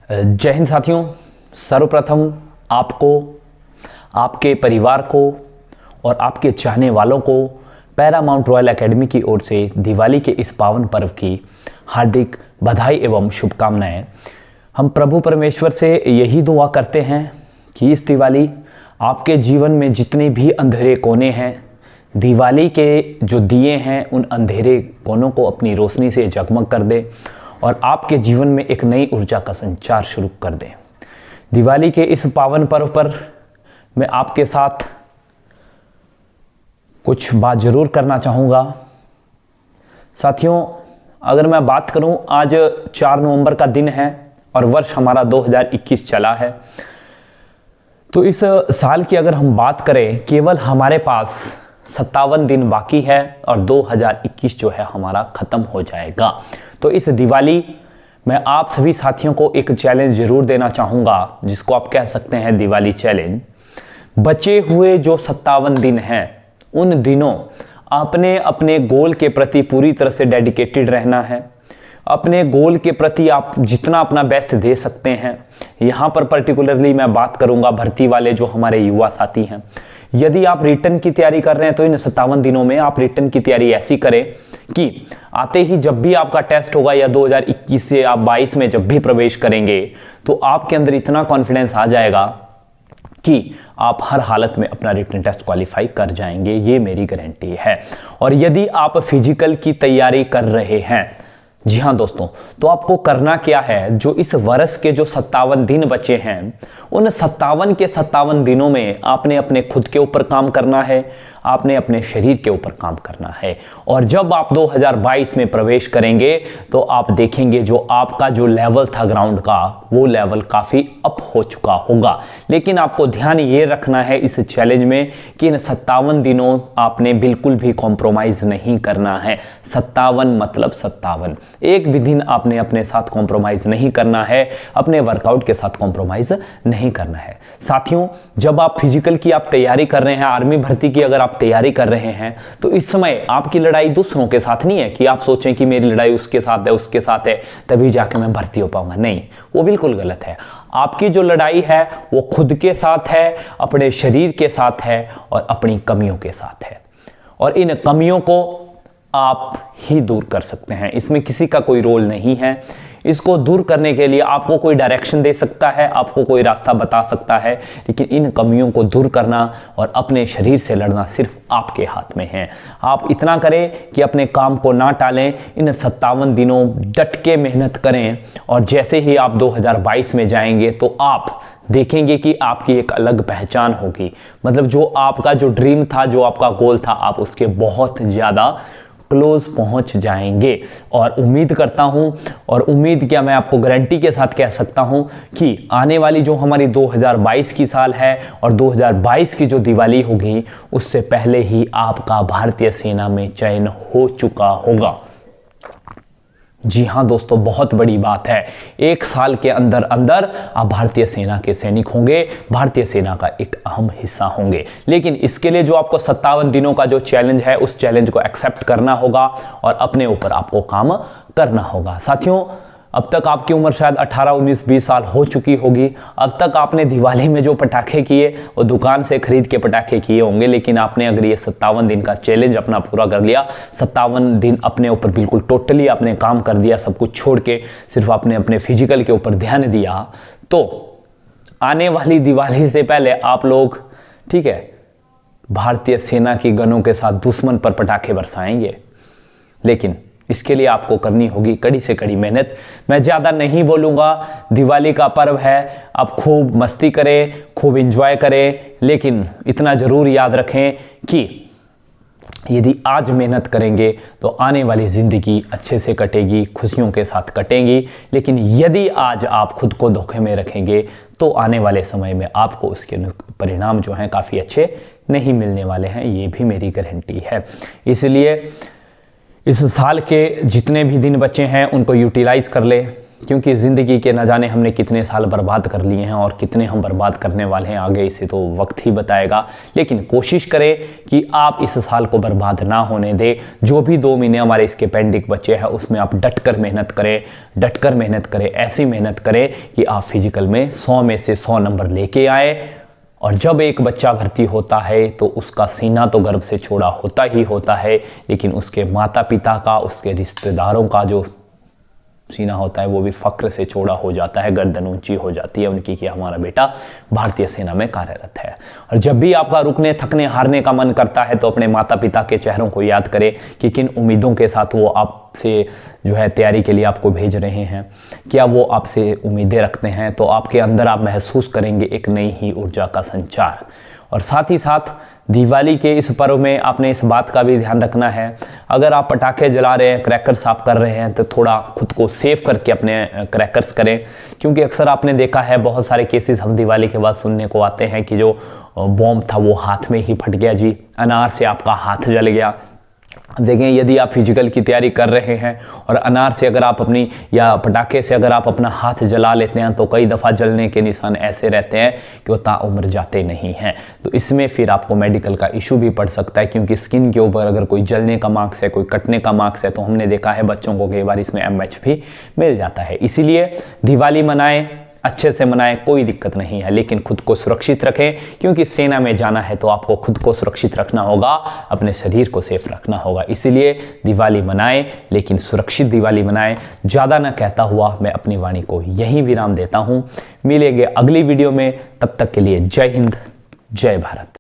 जय हिंद साथियों। सर्वप्रथम आपको, आपके परिवार को और आपके चाहने वालों को पैरामाउंट रॉयल एकेडमी की ओर से दिवाली के इस पावन पर्व की हार्दिक बधाई एवं शुभकामनाएं। हम प्रभु परमेश्वर से यही दुआ करते हैं कि इस दिवाली आपके जीवन में जितने भी अंधेरे कोने हैं, दिवाली के जो दिए हैं उन अंधेरे कोनों को अपनी रोशनी से जगमग कर दे और आपके जीवन में एक नई ऊर्जा का संचार शुरू कर दें। दिवाली के इस पावन पर्व पर मैं आपके साथ कुछ बात जरूर करना चाहूँगा। साथियों, अगर मैं बात करूँ, आज 4 नवंबर का दिन है और वर्ष हमारा 2021 चला है। तो इस साल की अगर हम बात करें, केवल हमारे पास 57 दिन बाकी है और 2021 जो है हमारा ख़त्म हो जाएगा। तो इस दिवाली मैं आप सभी साथियों को एक चैलेंज जरूर देना चाहूँगा, जिसको आप कह सकते हैं दिवाली चैलेंज। बचे हुए जो 57 दिन हैं, उन दिनों आपने अपने गोल के प्रति पूरी तरह से डेडिकेटेड रहना है। अपने गोल के प्रति आप जितना अपना बेस्ट दे सकते हैं। यहाँ पर पर्टिकुलरली मैं बात करूँगा भर्ती वाले जो हमारे युवा साथी हैं। यदि आप रिटर्न की तैयारी कर रहे हैं तो इन 57 दिनों में आप रिटर्न की तैयारी ऐसी करें कि आते ही जब भी आपका टेस्ट होगा या 2021 से आप 22 में जब भी प्रवेश करेंगे तो आपके अंदर इतना कॉन्फिडेंस आ जाएगा कि आप हर हालत में अपना रिटन टेस्ट क्वालिफाई कर जाएंगे। ये मेरी गारंटी है। और यदि आप फिजिकल की तैयारी कर रहे हैं, जी हाँ दोस्तों, तो आपको करना क्या है, जो इस वर्ष के जो 57 दिन बचे हैं, उन 57 के 57 दिनों में आपने अपने खुद के ऊपर काम करना है, आपने अपने शरीर के ऊपर काम करना है। और जब आप 2022 में प्रवेश करेंगे तो आप देखेंगे जो आपका जो लेवल था ग्राउंड का, वो लेवल काफ़ी अप हो चुका होगा। लेकिन आपको ध्यान ये रखना है इस चैलेंज में कि इन 57 दिनों आपने बिल्कुल भी कॉम्प्रोमाइज़ नहीं करना है। 57 मतलब 57, एक भी दिन आपने अपने साथ कॉम्प्रोमाइज़ नहीं करना है, अपने वर्कआउट के साथ कॉम्प्रोमाइज़ नहीं करना है। साथियों, जब आप फिजिकल की आप तैयारी कर रहे हैं, आर्मी भर्ती की अगर आप तैयारी कर रहे हैं, तो इस समय आपकी लड़ाई दूसरों के साथ नहीं है कि आप सोचें कि मेरी लड़ाई उसके साथ है तभी जाके मैं भर्ती हो पाऊंगा। नहीं, वो बिल्कुल गलत है। आपकी जो लड़ाई है वो खुद के साथ है, अपने शरीर के साथ है और अपनी कमियों के साथ है। और इन कमियों को आप ही दूर कर सकते हैं, इसमें किसी का कोई रोल नहीं है। इसको दूर करने के लिए आपको कोई डायरेक्शन दे सकता है, आपको कोई रास्ता बता सकता है, लेकिन इन कमियों को दूर करना और अपने शरीर से लड़ना सिर्फ आपके हाथ में है। आप इतना करें कि अपने काम को ना टालें, इन 57 दिनों डट के मेहनत करें और जैसे ही आप 2022 में जाएंगे तो आप देखेंगे कि आपकी एक अलग पहचान होगी। मतलब जो आपका जो ड्रीम था, जो आपका गोल था, आप उसके बहुत ज़्यादा क्लोज पहुंच जाएंगे। और उम्मीद करता हूं, और उम्मीद क्या, मैं आपको गारंटी के साथ कह सकता हूं कि आने वाली जो हमारी 2022 की साल है और 2022 की जो दिवाली होगी, उससे पहले ही आपका भारतीय सेना में चयन हो चुका होगा। जी हाँ दोस्तों, बहुत बड़ी बात है। 1 साल के अंदर अंदर आप भारतीय सेना के सैनिक होंगे, भारतीय सेना का एक अहम हिस्सा होंगे। लेकिन इसके लिए जो आपको 57 दिनों का जो चैलेंज है, उस चैलेंज को एक्सेप्ट करना होगा और अपने ऊपर आपको काम करना होगा। साथियों, अब तक आपकी उम्र शायद 18, 19, 20 साल हो चुकी होगी। अब तक आपने दिवाली में जो पटाखे किए वो दुकान से खरीद के पटाखे किए होंगे, लेकिन आपने अगर ये 57 दिन का चैलेंज अपना पूरा कर लिया, 57 दिन अपने ऊपर बिल्कुल टोटली आपने काम कर दिया, सब कुछ छोड़ के सिर्फ आपने अपने फिजिकल के ऊपर ध्यान दिया, तो आने वाली दिवाली से पहले आप लोग, ठीक है, भारतीय सेना की गनों के साथ दुश्मन पर पटाखे बरसाएंगे। लेकिन इसके लिए आपको करनी होगी कड़ी से कड़ी मेहनत। मैं ज़्यादा नहीं बोलूँगा, दिवाली का पर्व है, आप खूब मस्ती करें, खूब एंजॉय करें, लेकिन इतना ज़रूर याद रखें कि यदि आज मेहनत करेंगे तो आने वाली ज़िंदगी अच्छे से कटेगी, खुशियों के साथ कटेंगी। लेकिन यदि आज आप खुद को धोखे में रखेंगे तो आने वाले समय में आपको उसके परिणाम जो हैं काफ़ी अच्छे नहीं मिलने वाले हैं, ये भी मेरी गारंटी है। इसलिए इस साल के जितने भी दिन बचे हैं उनको यूटिलाइज कर ले, क्योंकि ज़िंदगी के न जाने हमने कितने साल बर्बाद कर लिए हैं और कितने हम बर्बाद करने वाले हैं आगे, इसे तो वक्त ही बताएगा। लेकिन कोशिश करें कि आप इस साल को बर्बाद ना होने दें। जो भी 2 महीने हमारे इसके पेंडिंग बचे हैं उसमें आप डट कर मेहनत करें, ऐसी मेहनत करें कि आप फिजिकल में 100 में से 100 नंबर लेके आए। और जब एक बच्चा भर्ती होता है तो उसका सीना तो गर्व से चौड़ा होता ही होता है, लेकिन उसके माता पिता का, उसके रिश्तेदारों का जो सीना होता है वो भी फक्र से चौड़ा हो जाता है, गर्दन ऊंची हो जाती है उनकी कि हमारा बेटा भारतीय सेना में कार्यरत है। और जब भी आपका रुकने, थकने, हारने का मन करता है तो अपने माता पिता के चेहरों को याद करें कि किन उम्मीदों के साथ वो आपसे जो है तैयारी के लिए आपको भेज रहे हैं। क्या वो आपसे उम्मीदें रखते हैं? तो आपके अंदर आप महसूस करेंगे एक नई ही ऊर्जा का संचार। और साथ ही साथ दिवाली के इस पर्व में आपने इस बात का भी ध्यान रखना है, अगर आप पटाखे जला रहे हैं, क्रैकर्स आप कर रहे हैं, तो थोड़ा खुद को सेव करके अपने क्रैकर्स करें। क्योंकि अक्सर आपने देखा है बहुत सारे केसेस हम दिवाली के बाद सुनने को आते हैं कि जो बॉम्ब था वो हाथ में ही फट गया जी, अनार से आपका हाथ जल गया। देखें, यदि आप फिजिकल की तैयारी कर रहे हैं और अनार से अगर आप अपनी या पटाखे से अगर आप अपना हाथ जला लेते हैं तो कई दफ़ा जलने के निशान ऐसे रहते हैं कि वो ताउम्र जाते नहीं हैं। तो इसमें फिर आपको मेडिकल का इशू भी पड़ सकता है, क्योंकि स्किन के ऊपर अगर कोई जलने का मार्क्स है, कोई कटने का मार्क्स है, तो हमने देखा है बच्चों को कई बार इसमें MH भी मिल जाता है। इसीलिए दिवाली मनाएं, अच्छे से मनाएं, कोई दिक्कत नहीं है, लेकिन खुद को सुरक्षित रखें। क्योंकि सेना में जाना है तो आपको खुद को सुरक्षित रखना होगा, अपने शरीर को सेफ रखना होगा। इसीलिए दिवाली मनाएं, लेकिन सुरक्षित दिवाली मनाएं। ज़्यादा ना कहता हुआ मैं अपनी वाणी को यहीं विराम देता हूं। मिलेंगे अगली वीडियो में, तब तक के लिए जय हिंद, जय भारत।